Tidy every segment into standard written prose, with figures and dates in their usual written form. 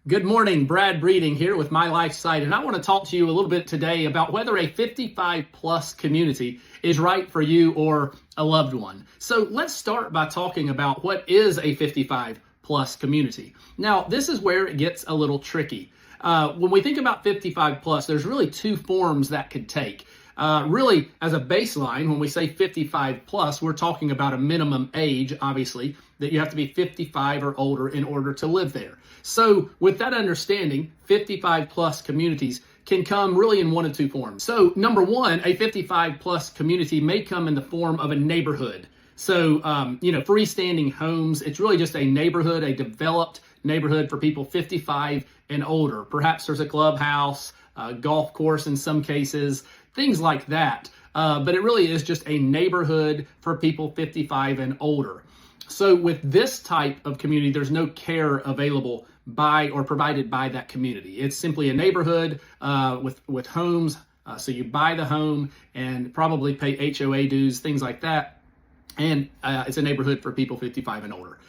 Good morning, Brad Breeding here with myLifeSite, and I want to talk to you a little bit today about whether a 55 plus community is right for you or a loved one. So let's start by talking about what is a 55 plus community. Now, this is where it gets a little tricky. When we think about 55 plus, there's really two forms that could take. Really, as a baseline, when we say 55 plus, we're talking about a minimum age, obviously, that you have to be 55 or older in order to live there. So with that understanding, 55 plus communities can come really in one of two forms. So number one, a 55 plus community may come in the form of a neighborhood. So, freestanding homes, it's really just a neighborhood, a developed neighborhood for people 55 and older. Perhaps there's a clubhouse, a golf course in some cases, things like that. But it really is just a neighborhood for people 55 and older. So with this type of community, there's no care available by or provided by that community. It's simply a neighborhood with homes. So you buy the home and probably pay HOA dues, things like that. And it's a neighborhood for people 55 and older.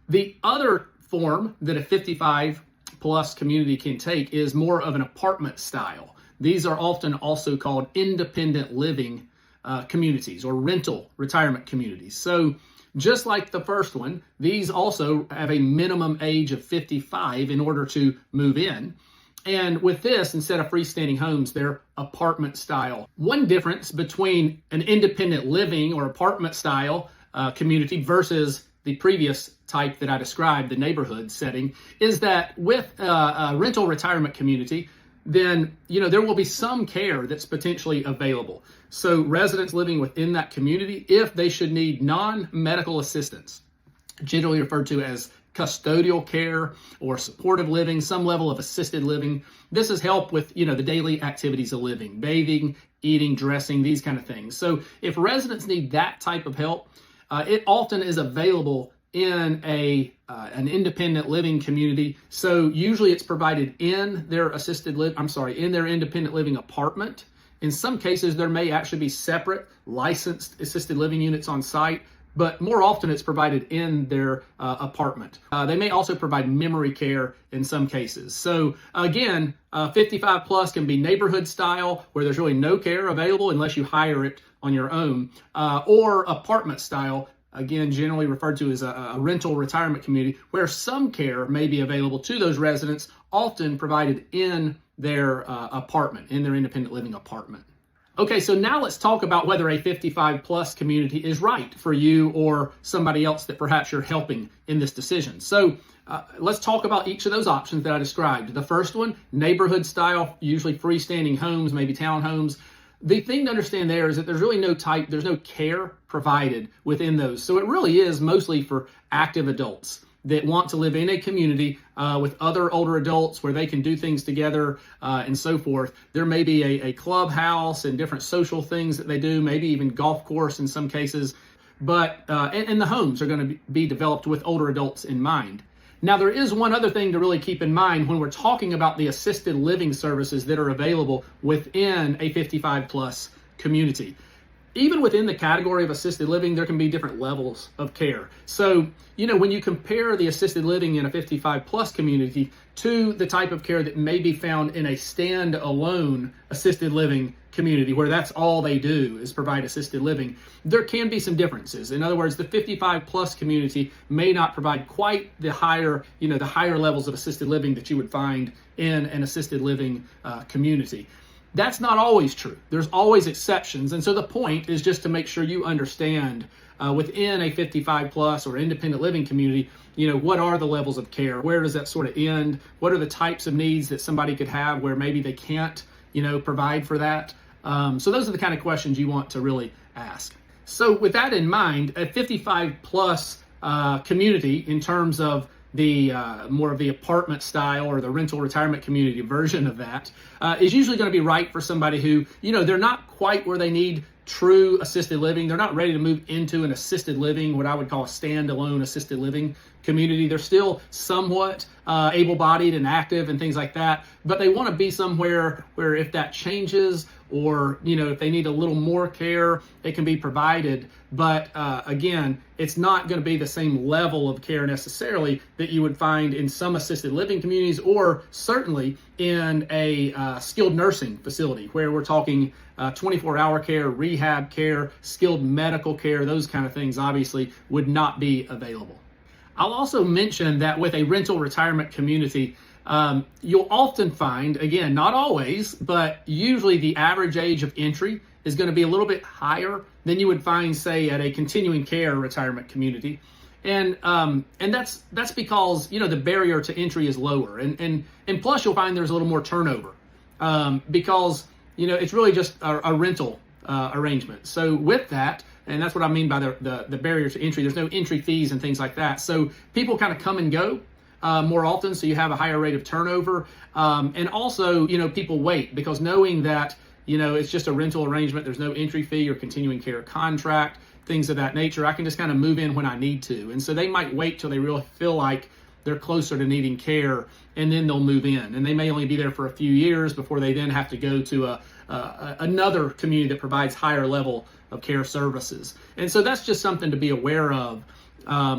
The other form that a 55 plus community can take is more of an apartment style. These are often also called independent living communities or rental retirement communities. So just like the first one, these also have a minimum age of 55 in order to move in. And with this, instead of freestanding homes, they're apartment style. One difference between an independent living or apartment style community versus the previous type that I described, the neighborhood setting, is that with a rental retirement community, then there will be some care that's potentially available. So residents living within that community, if they should need non-medical assistance, generally referred to as custodial care or supportive living, some level of assisted living. This is help with the daily activities of living, bathing, eating, dressing, these kind of things. So if residents need that type of help, it often is available in an independent living community. So usually it's provided in their in their independent living apartment. In some cases, there may actually be separate licensed assisted living units on site, but more often it's provided in their apartment. They may also provide memory care in some cases. So again, 55 plus can be neighborhood style, where there's really no care available unless you hire it on your own, or apartment style, again, generally referred to as a rental retirement community, where some care may be available to those residents, often provided in their apartment, in their independent living apartment. Okay, so now let's talk about whether a 55 plus community is right for you or somebody else that perhaps you're helping in this decision. So let's talk about each of those options that I described. The first one, neighborhood style, usually freestanding homes, maybe townhomes. The thing to understand there is that there's really there's no care provided within those. So it really is mostly for active adults that want to live in a community with other older adults where they can do things together and so forth. There may be a clubhouse and different social things that they do, maybe even golf course in some cases. But and the homes are going to be developed with older adults in mind. Now, there is one other thing to really keep in mind when we're talking about the assisted living services that are available within a 55 plus community. Even within the category of assisted living, there can be different levels of care. So, when you compare the assisted living in a 55 plus community to the type of care that may be found in a stand-alone assisted living community, where that's all they do is provide assisted living, there can be some differences. In other words, the 55 plus community may not provide quite the higher levels of assisted living that you would find in an assisted living community. That's not always true. There's always exceptions. And so the point is just to make sure you understand within a 55 plus or independent living community, what are the levels of care? Where does that sort of end? What are the types of needs that somebody could have where maybe they can't, provide for that? So those are the kind of questions you want to really ask. So with that in mind, a 55 plus community in terms of the more of the apartment style or the rental retirement community version of that is usually going to be right for somebody who, they're not quite where they need true assisted living. They're not ready to move into an assisted living, what I would call a standalone assisted living community. They're still somewhat able-bodied and active and things like that, but they want to be somewhere where if that changes, or if they need a little more care, it can be provided. But again, it's not going to be the same level of care necessarily that you would find in some assisted living communities, or certainly in a skilled nursing facility, where we're talking 24-hour care, rehab care, skilled medical care. Those kind of things obviously would not be available. I'll also mention that with a rental retirement community, you'll often find, again, not always, but usually the average age of entry is going to be a little bit higher than you would find, say, at a continuing care retirement community. And that's because, the barrier to entry is lower. And plus you'll find there's a little more turnover because, it's really just a rental arrangement. So with that, and that's what I mean by the barrier to entry, there's no entry fees and things like that. So people kind of come and go more often, so you have a higher rate of turnover. And also, people wait because knowing that, it's just a rental arrangement, there's no entry fee or continuing care contract, things of that nature. I can just kind of move in when I need to. And so they might wait till they really feel like they're closer to needing care, and then they'll move in. And they may only be there for a few years before they then have to go to another community that provides higher level of care services. And so that's just something to be aware of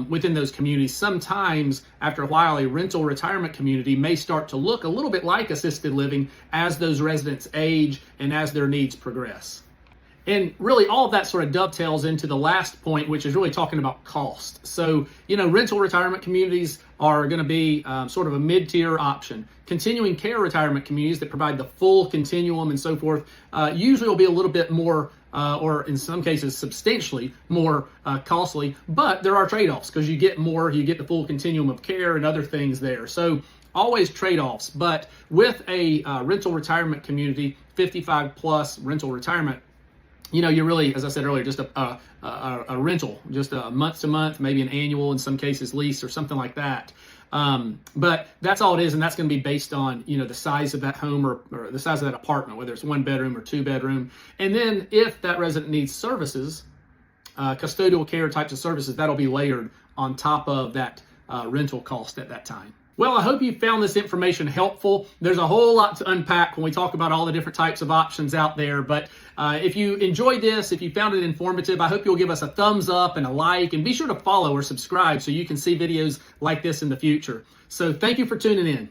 within those communities. Sometimes after a while, a rental retirement community may start to look a little bit like assisted living as those residents age and as their needs progress. And really all of that sort of dovetails into the last point, which is really talking about cost. So, rental retirement communities are going to be sort of a mid-tier option. Continuing care retirement communities that provide the full continuum and so forth usually will be a little bit more or in some cases substantially more costly, but there are trade-offs because you get more, you get the full continuum of care and other things there. So always trade-offs, but with a rental retirement community, 55 plus rental retirement, you're really, as I said earlier, just a rental, just a month to month, maybe an annual, in some cases lease or something like that. But that's all it is, and that's going to be based on the size of that home or the size of that apartment, whether it's 1 bedroom or 2 bedroom. And then if that resident needs services, custodial care types of services, that'll be layered on top of that rental cost at that time. Well, I hope you found this information helpful. There's a whole lot to unpack when we talk about all the different types of options out there. But if you enjoyed this, if you found it informative, I hope you'll give us a thumbs up and a like, and be sure to follow or subscribe so you can see videos like this in the future. So thank you for tuning in.